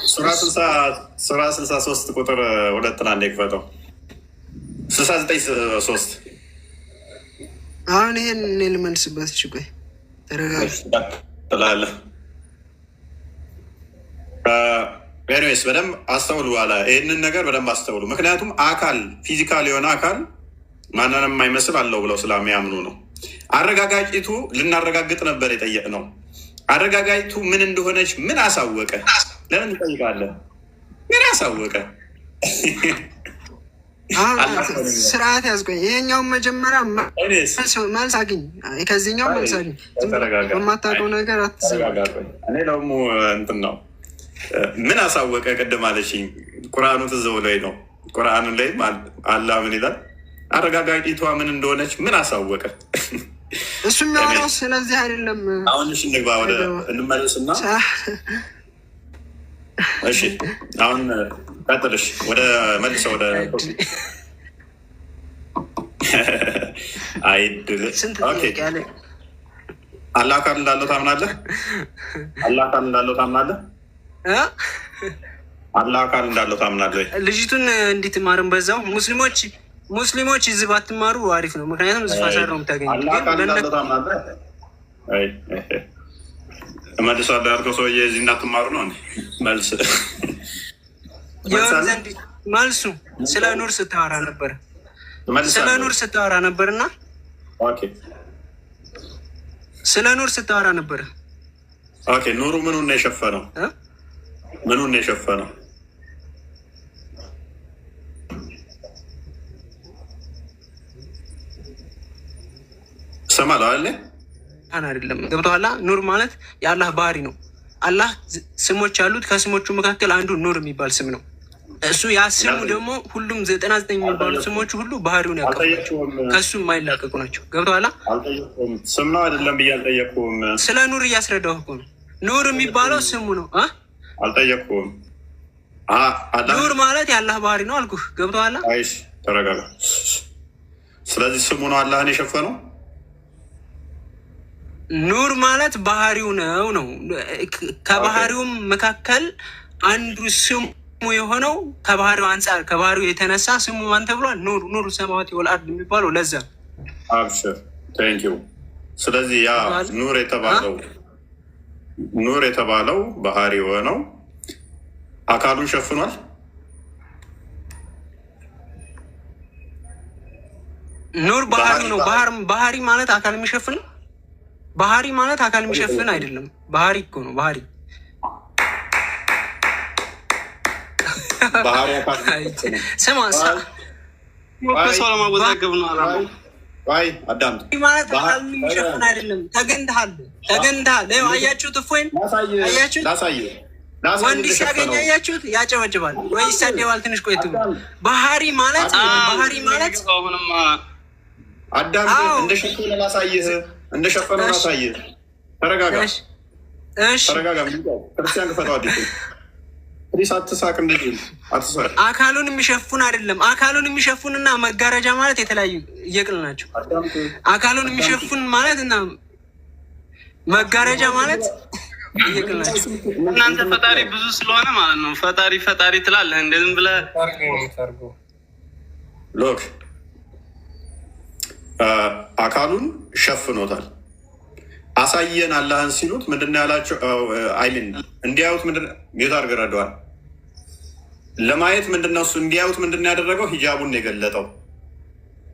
ሱራ 63 ቁጥር 2 አንዴ ክፈተው። 69 አሁን ይሄን እኔ ልመልስበት። እሺ ቆይ ተረጋግጥ። ኤኒዌይስ በደንብ አስተውሉ አለ። ይህንን ነገር በደንብ አስተውሉ። ምክንያቱም አካል ፊዚካል የሆነ አካል ማንንም የማይመስል አለው ብለው ስለሚያምኑ ነው። አረጋጋጭቱ ልናረጋግጥ ነበር የጠየቅነው። አረጋጋጭቱ ምን እንደሆነች ምን አሳወቀ? ለምን እንጠይቃለን? ምን አሳወቀ? ስርዓት ያዝቆኝ። ይሄኛውን መጀመሪያ መልስ አግኝ፣ ከዚህኛው መልስ አግኝ። በማታውቀው ነገር አትዘጋኝ። እኔ ደግሞ እንትን ነው ምን አሳወቀ ቅድም አለሽኝ። ቁርአኑ ትዝ ብሎኝ ነው። ቁርአኑ ላይ አላህ ምን ይላል? አረጋጋቂቷ ምን እንደሆነች ምን አሳወቀ? እሱ የሚያወራው ስለዚህ አይደለም። አሁን እሺ እንግባ፣ ወደ እንመለስና እሺ አሁን ቀጥልሽ ወደ መልሰ ወደ አይድል አላህ አካል እንዳለው ታምናለህ? አላህ አካል እንዳለው ታምናለህ? አላህ አካል እንዳለው ታምናለህ? ልጅቱን እንዲትማርም በዛው ሙስሊሞች እዚህ ባትማሩ አሪፍ ነው። ምክንያቱም እዚህ ፋሳር ነው የምታገኘው። አላህ አካል እንዳለው ታምናለህ? መልሶ ያልከው ሰውዬ እዚህ እንዳትማሩ ነው መልስ መልሱ ስለ ኑር ስታወራ ነበር። ስለ ኑር ስታወራ ነበር እና ስለ ኑር ስታወራ ነበር። ኑሩ ምኑን ነው የሸፈነው? ምኑን ነው የሸፈነው? ሰማለሁ አለ አይደለም። ገብቶሃል? ኑር ማለት የአላህ ባህሪ ነው። አላህ ስሞች አሉት። ከስሞቹ መካከል አንዱ ኑር የሚባል ስም ነው። እሱ ያ ስሙ ደግሞ ሁሉም 99 የሚባሉ ስሞቹ ሁሉ ባህሪውን ያቀፉ ከሱ የማይላቀቁ ናቸው። ገብቶሃል? ስም ነው አይደለም ብዬ አልጠየቅኩም። ስለ ኑር እያስረዳሁ እኮ ነው። ኑር የሚባለው ስሙ ነው። አልጠየቅኩም። ኑር ማለት የአላህ ባህሪ ነው አልኩህ። ገብቶሃል? አይሽ ተረጋጋ። ስለዚህ ስሙ ነው አላህን የሸፈነው። ኑር ማለት ባህሪው ነው። ከባህሪውም መካከል አንዱ ስሙ የሆነው ከባህሪው አንጻር ከባህሪው የተነሳ ስሙ ማን ተብሏል? ኑር ሰማዋት ወልአርድ የሚባለው ለዛ። አብሽር ቴንኪው። ስለዚህ ያ ኑር የተባለው ባህሪ የሆነው አካሉን ሸፍኗል። ኑር ባህሪው ነው። ባህሪ ማለት አካል የሚሸፍን ባህሪ ማለት አካል የሚሸፍን አይደለም። ባህሪ እኮ ነው። ባህሪ ስማ ለማወዛገብ ነው አላማው። ማለት አካል የሚሸፍን አይደለም። ተገንድሃል። አያችሁት? እፎይን አያችሁት? ወንድ ሲያገኝ አያችሁት? ያጨበጭባል ወይ ይሳደባል። ትንሽ ቆይቱ ባህሪ ማለት አዳም እንደሸፈነ ላሳይህ፣ እንደሸፈነ ላሳይህ። ተረጋጋ፣ ተረጋጋ። ክርስቲያን ክፈተው አዲሱ አትሳቅ፣ እንደዚህ አትሳቅ። አካሉን የሚሸፉን አይደለም። አካሉን የሚሸፉንና መጋረጃ ማለት የተለያዩ እየቅል ናቸው። አካሉን የሚሸፉን ማለት እና መጋረጃ ማለት እየቅል ናቸው። እናንተ ፈጣሪ ብዙ ስለሆነ ማለት ነው ፈጣሪ ትላለህ። እንደዝም ብለህ ሎክ አካሉን ሸፍኖታል። አሳየን አላህን ሲሉት ምንድን ያላቸው? አይሚን እንዲያዩት ምንድን ጌታ አርገረደዋል ለማየት ምንድነው እሱ እንዲያዩት ምንድን ያደረገው? ሂጃቡን የገለጠው።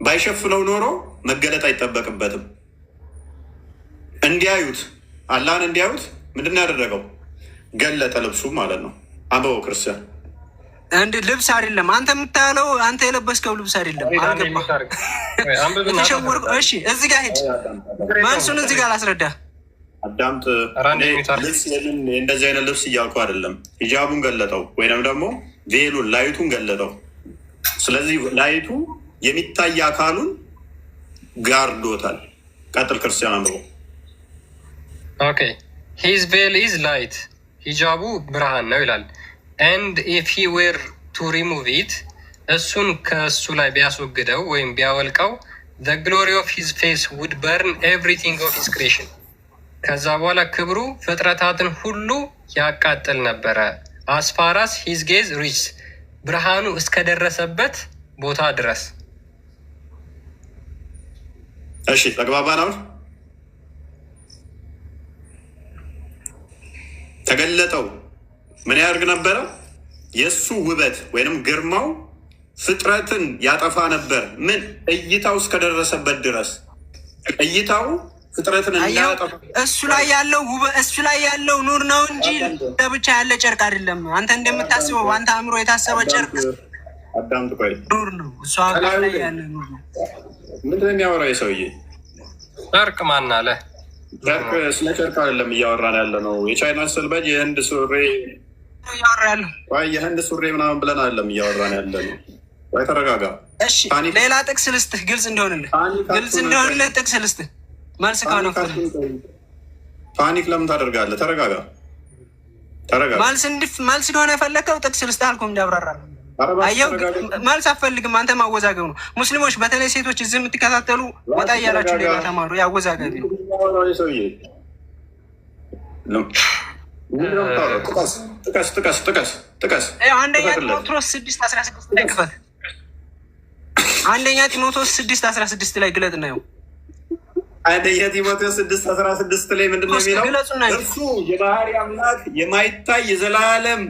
ባይሸፍነው ኖሮ መገለጥ አይጠበቅበትም። እንዲያዩት አላህን እንዲያዩት ምንድን ያደረገው? ገለጠ፣ ልብሱ ማለት ነው። አንበበው ክርስቲያን እንድ ልብስ አይደለም አንተ የምታለው፣ አንተ የለበስከው ልብስ አይደለም። አልገባህ? እሺ እዚህ ጋር ሂድ፣ መልሱን እዚህ ጋር ላስረዳ። አዳምጥ። እንደዚህ አይነት ልብስ እያልኩ አይደለም። ሂጃቡን ገለጠው ወይም ደግሞ ቬሉን ላይቱን ገለጠው። ስለዚህ ላይቱ የሚታይ አካሉን ጋርዶታል። ቀጥል ክርስቲያን አንብበው። ኦኬ ሂዝ ቬል ኢዝ ላይት፣ ሂጃቡ ብርሃን ነው ይላል። ኤንድ ኢፍ ሂ ዌር ቱ ሪሙቭ ኢት፣ እሱን ከእሱ ላይ ቢያስወግደው ወይም ቢያወልቀው፣ ዘ ግሎሪ ኦፍ ሂዝ ፌስ ውድ በርን ኤቭሪቲንግ ኦፍ ሂዝ ክሬሽን፣ ከዛ በኋላ ክብሩ ፍጥረታትን ሁሉ ያቃጥል ነበረ። አስፋራስ ሂዝ ጌዝ ሪችስ፣ ብርሃኑ እስከደረሰበት ቦታ ድረስ። እሺ ተግባባን። አሁን ተገለጠው ምን ያደርግ ነበረ? የእሱ ውበት ወይንም ግርማው ፍጥረትን ያጠፋ ነበር። ምን እይታው እስከደረሰበት ድረስ። እይታው ፍጥረትን እንዳያጠፋ እሱ ላይ ያለው ኑር ነው እንጂ ለብቻ ያለ ጨርቅ አይደለም። አንተ እንደምታስበው አንተ አእምሮ የታሰበ ጨርቅ አዳምጥ፣ ቆይ ኑር ነው። እሱ ላይ ያለ ኑር ነው። ምንድን ነው የሚያወራው የሰውዬ? ጨርቅ ማን አለ? ጨርቅ ስለ ጨርቅ አይደለም እያወራን ያለ ነው። የቻይና ስልበጅ የህንድ ሱሪ የህንድ ሱሪ ምናምን ብለን አይደለም እያወራን ያለ ነው። ወይ ተረጋጋ። እሺ ሌላ ጥቅስ ልስጥህ፣ ግልጽ እንደሆንልህ ጥቅስ ልስጥህ። መልስ ካለው ፓኒክ ለምን ታደርጋለህ? ተረጋጋ። መልስ ከሆነ የፈለግከው ጥቅስ ልስጥህ አልኩም እንዲያብራራ። አየው መልስ አትፈልግም አንተ፣ ማወዛገብ ነው። ሙስሊሞች በተለይ ሴቶች እዚህ የምትከታተሉ ወጣ እያላችሁ ሌላ ተማሩ። ያወዛገቢ ነው። ጥቀስ። አንደኛ ጢሞቴዎስ 6:16 ላይ ክፈት። አንደኛ ጢሞቴዎስ 6:16 ላይ ግለጥ ነው። አንደኛ ጢሞቴዎስ 6:16 ላይ ምንድን ነው የሚለው? እርሱ የባህሪ አምላክ የማይታይ የዘላለም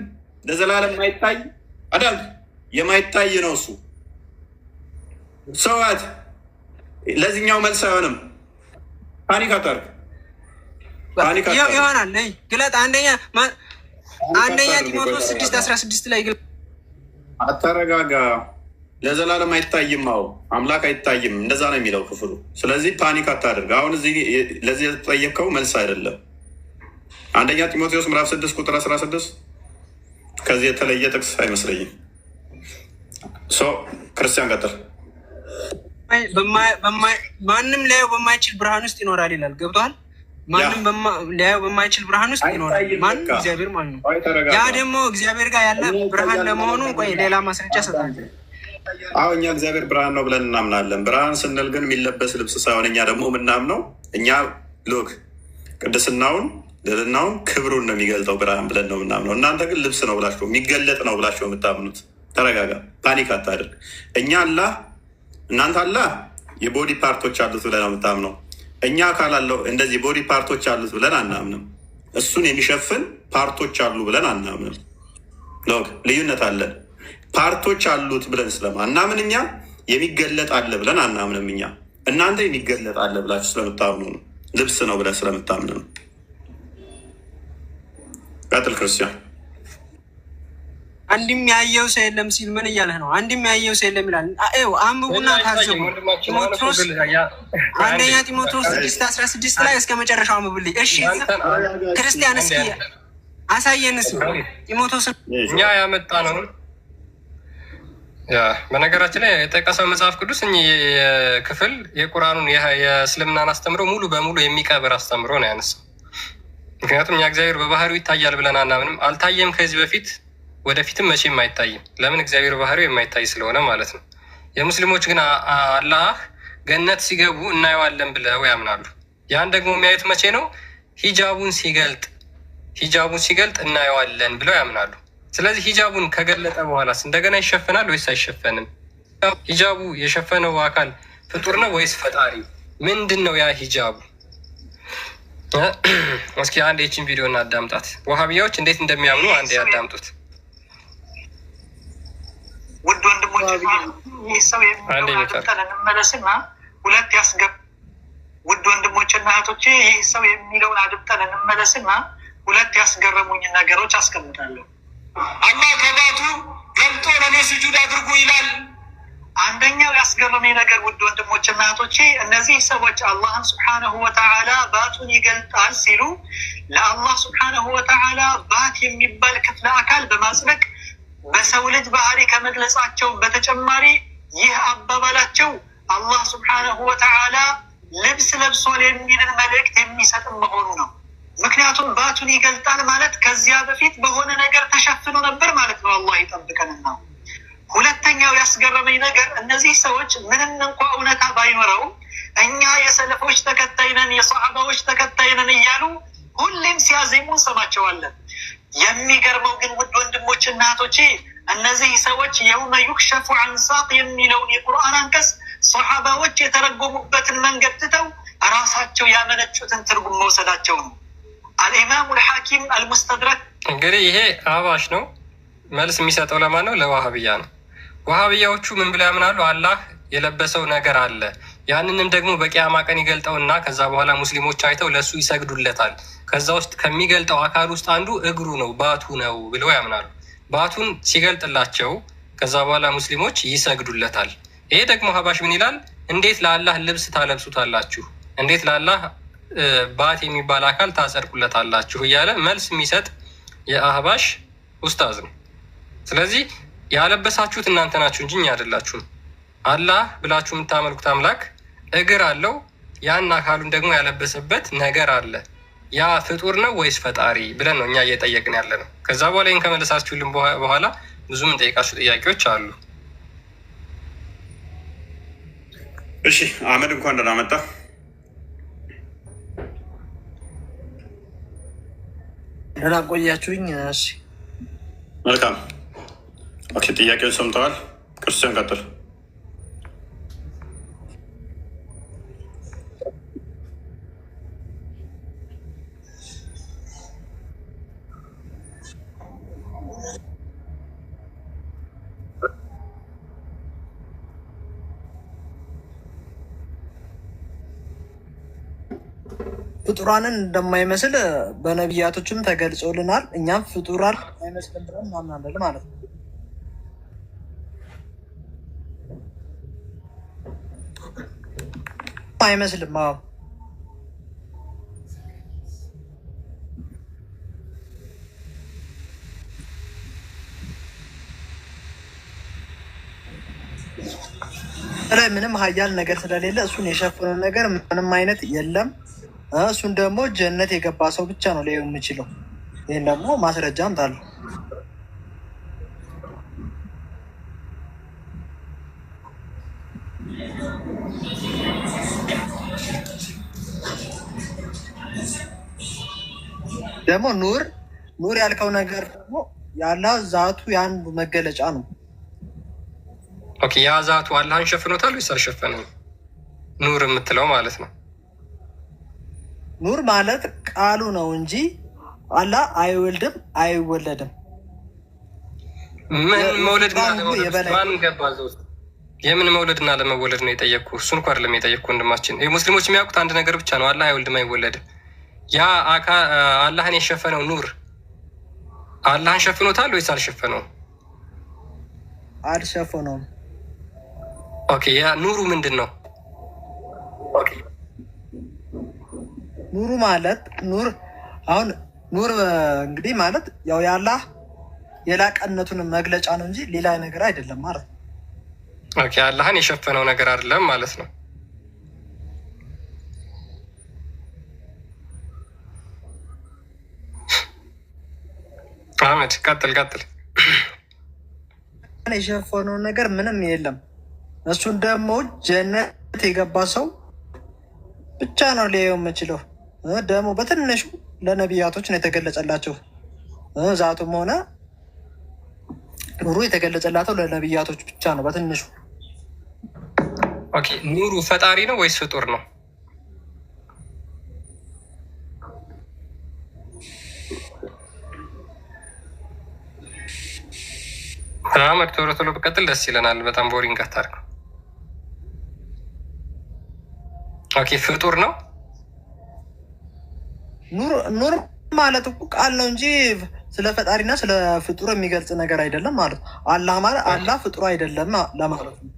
ለዘላለም የማይታይ አዳም የማይታይ ነው። እሱ ሰዋት ለዚህኛው መልስ አይሆንም። ፓኒክ አታርግ። ይሆናል ግለጥ። አንደኛ ጢሞቴዎስ 6:16 ላይ ግለጥ። አተረጋጋ። ለዘላለም አይታይም። አዎ አምላክ አይታይም፣ እንደዛ ነው የሚለው ክፍሉ። ስለዚህ ፓኒክ አታደርግ። አሁን እዚህ ለዚህ የተጠየቀው መልስ አይደለም። አንደኛ ጢሞቴዎስ ምዕራፍ 6:16 ከዚህ የተለየ ጥቅስ አይመስለኝም። ክርስቲያን ቀጥል። ማንም ሊያየው በማይችል ብርሃን ውስጥ ይኖራል ይላል። ገብቶሃል? ማንም ሊያየው በማይችል ብርሃን ውስጥ ይኖራል። ማንም እግዚአብሔር ማለት ነው። ያ ደግሞ እግዚአብሔር ጋር ያለ ብርሃን ለመሆኑ ቆይ ሌላ ማስረጃ እሰጥሃለሁ። አዎ እኛ እግዚአብሔር ብርሃን ነው ብለን እናምናለን። ብርሃን ስንል ግን የሚለበስ ልብስ ሳይሆን እኛ ደግሞ የምናምነው እኛ ሎክ ቅድስናውን፣ ልዕልናውን፣ ክብሩን ነው የሚገልጠው ብርሃን ብለን ነው የምናምነው። እናንተ ግን ልብስ ነው ብላችሁ የሚገለጥ ነው ብላችሁ የምታምኑት። ተረጋጋ፣ ፓኒክ አታድርግ። እኛ አላህ እናንተ አላህ የቦዲ ፓርቶች አሉት ብለን ነው የምታምነው። እኛ አካል አለው እንደዚህ ቦዲ ፓርቶች አሉት ብለን አናምንም። እሱን የሚሸፍን ፓርቶች አሉ ብለን አናምንም። ሎክ ልዩነት አለን። ፓርቶች አሉት ብለን ስለማናምን እኛ የሚገለጥ አለ ብለን አናምንም። እኛ እናንተ የሚገለጥ አለ ብላችሁ ስለምታምኑ ነው። ልብስ ነው ብለን ስለምታምኑ ነው። ቀጥል ክርስቲያን። አንድም ያየው ሰው የለም ሲል ምን እያለህ ነው? አንድም ያየው ሰው የለም ይላል። አንብቡና ታዘቡ። አንደኛ ጢሞቴዎስ 6:16 ላይ እስከ መጨረሻው አንብብልኝ። እሺ ክርስቲያን እስኪ አሳየን። ጢሞቴዎስ እኛ ያመጣ ነው። በነገራችን ላይ የጠቀሰው መጽሐፍ ቅዱስ ክፍል የቁርአኑን የእስልምናን አስተምሮ ሙሉ በሙሉ የሚቀብር አስተምሮ ነው ያነሳው። ምክንያቱም እኛ እግዚአብሔር በባህሪው ይታያል ብለን አናምንም። አልታየም ከዚህ በፊት ወደፊትም መቼም አይታይም። ለምን? እግዚአብሔር ባህሪው የማይታይ ስለሆነ ማለት ነው። የሙስሊሞች ግን አላህ ገነት ሲገቡ እናየዋለን ብለው ያምናሉ። ያን ደግሞ የሚያዩት መቼ ነው? ሂጃቡን ሲገልጥ እናየዋለን ብለው ያምናሉ። ስለዚህ ሂጃቡን ከገለጠ በኋላስ እንደገና ይሸፈናል ወይስ አይሸፈንም? ሂጃቡ የሸፈነው አካል ፍጡር ነው ወይስ ፈጣሪ? ምንድን ነው ያ ሂጃቡ? እስኪ አንድ ይችን ቪዲዮ እናዳምጣት። ወሃቢያዎች እንዴት እንደሚያምኑ አንድ ያዳምጡት። ውድ ወንድሞች ይህ ሰው እንመለስና ሁለት ውድ ወንድሞችና እህቶቼ ይህ ሰው የሚለውን አድምጠን እንመለስና ሁለት ያስገረሙኝ ነገሮች አስቀምጣለሁ። አላህ ከባቱ ገልጦ ለእኔ ስጁድ አድርጉ ይላል። አንደኛው ያስገረመኝ ነገር ውድ ወንድሞችና እህቶቼ እነዚህ ሰዎች አላህን ስብሓነሁ ወተዓላ ባቱን ይገልጣል ሲሉ ለአላህ ስብሓነሁ ወተዓላ ባት የሚባል ክፍለ አካል በማጽደቅ በሰው ልጅ ባህሪ ከመግለጻቸው በተጨማሪ ይህ አባባላቸው አላህ ስብሓነሁ ወተዓላ ልብስ ለብሷል የሚልን መልእክት የሚሰጥ መሆኑ ነው። ምክንያቱም ባቱን ይገልጣል ማለት ከዚያ በፊት በሆነ ነገር ተሸፍኖ ነበር ማለት ነው። አላህ ይጠብቀንና ሁለተኛው ያስገረመኝ ነገር እነዚህ ሰዎች ምንም እንኳ እውነታ ባይኖረውም እኛ የሰለፎች ተከታይ ነን፣ የሰሃባዎች ተከታይ ነን እያሉ ሁሌም ሲያዜሙ እንሰማቸዋለን። የሚገርመው ግን ውድ ወንድሞች እና እህቶቼ እነዚህ ሰዎች የውመ ዩክሸፉ አን ሳቅ የሚለውን የቁርአን አንቀጽ ሰሃባዎች የተረጎሙበትን መንገድ ትተው ራሳቸው ያመነጩትን ትርጉም መውሰዳቸው ነው። አልኢማሙ ልሐኪም አልሙስተድረክ። እንግዲህ ይሄ አህባሽ ነው። መልስ የሚሰጠው ለማን ነው? ለዋሃብያ ነው። ዋሃብያዎቹ ምን ብለው ያምናሉ? አላህ የለበሰው ነገር አለ፣ ያንንም ደግሞ በቂያማ ቀን ይገልጠውና ከዛ በኋላ ሙስሊሞች አይተው ለእሱ ይሰግዱለታል። ከዛ ውስጥ ከሚገልጠው አካል ውስጥ አንዱ እግሩ ነው፣ ባቱ ነው ብለው ያምናሉ። ባቱን ሲገልጥላቸው ከዛ በኋላ ሙስሊሞች ይሰግዱለታል። ይሄ ደግሞ ሀባሽ ምን ይላል? እንዴት ለአላህ ልብስ ታለብሱታላችሁ? እንዴት ለአላህ ባት የሚባል አካል ታጸድቁለታላችሁ? እያለ መልስ የሚሰጥ የአህባሽ ኡስታዝ ነው። ስለዚህ ያለበሳችሁት እናንተ ናችሁ እንጂ እኛ አይደላችሁም። አላህ ብላችሁ የምታመልኩት አምላክ እግር አለው። ያን አካሉን ደግሞ ያለበሰበት ነገር አለ። ያ ፍጡር ነው ወይስ ፈጣሪ ብለን ነው እኛ እየጠየቅን ያለ ነው። ከዛ በኋላ ይህን ከመለሳችሁልን በኋላ ብዙ የምንጠይቃችሁ ጥያቄዎች አሉ። እሺ አህመድ እንኳን ደህና መጣ። ደህና ቆያችሁኝ። እሺ መልካም። ኦኬ ጥያቄውን ሰምተዋል። ክርስቲያን ቀጥል። ፍጡራንን እንደማይመስል በነቢያቶችም ተገልጾልናል። እኛም ፍጡራን አይመስልም ብለን እናምናለን ማለት ነው። አይመስልም። አዎ ላይ ምንም ሀያል ነገር ስለሌለ እሱን የሸፈነው ነገር ምንም አይነት የለም። እሱን ደግሞ ጀነት የገባ ሰው ብቻ ነው ሊሆን የሚችለው። ይህን ደግሞ ማስረጃ አምጣለሁ። ደግሞ ኑር ያልከው ነገር ደግሞ የአላህ ዛቱ የአንዱ መገለጫ ነው። ኦኬ ያ ዛቱ አላህን ሸፍኖታል ወይስ አልሸፈነም? ኑር የምትለው ማለት ነው። ኑር ማለት ቃሉ ነው እንጂ አላህ አይወልድም አይወለድም። ምን መውለድና ለመውለድ ገባ? የምን መውለድና ለመወለድ ነው የጠየቅኩ? እሱን እኮ አይደለም የጠየቅኩ ወንድማችን። ሙስሊሞች የሚያውቁት አንድ ነገር ብቻ ነው፣ አላህ አይወልድም አይወለድም። ያ አላህን የሸፈነው ኑር አላህን ሸፍኖታል ወይስ አልሸፈነውም? አልሸፈነውም። ኦኬ ያ ኑሩ ምንድን ነው? ኑሩ ማለት አሁን ኑር እንግዲህ ማለት ያው የአላህ የላቀነቱን መግለጫ ነው እንጂ ሌላ ነገር አይደለም ማለት ነው። ኦኬ አላህን የሸፈነው ነገር አይደለም ማለት ነው። አህመድ ቀጥል። የሸፈነው ነገር ምንም የለም። እሱን ደግሞ ጀነት የገባ ሰው ብቻ ነው ሊያየው የምችለው። ደግሞ በትንሹ ለነቢያቶች ነው የተገለጸላቸው። ዛቱም ሆነ ኑሩ የተገለጸላቸው ለነቢያቶች ብቻ ነው በትንሹ። ኦኬ ኑሩ ፈጣሪ ነው ወይስ ፍጡር ነው? አህመድ ቶሎ ብቀጥል ደስ ይለናል። በጣም ቦሪንግ አታርገው። ኦኬ ፍጡር ነው። ኑር ማለት እኮ ቃል ነው እንጂ ስለ ፈጣሪና ስለ ፍጡር የሚገልጽ ነገር አይደለም ማለት ነው። አላህ ማለት አላህ ፍጡር አይደለም ለማለት ነው።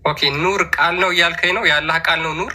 ኦኬ ኑር ቃል ነው እያልከኝ ነው? የአላህ ቃል ነው ኑር?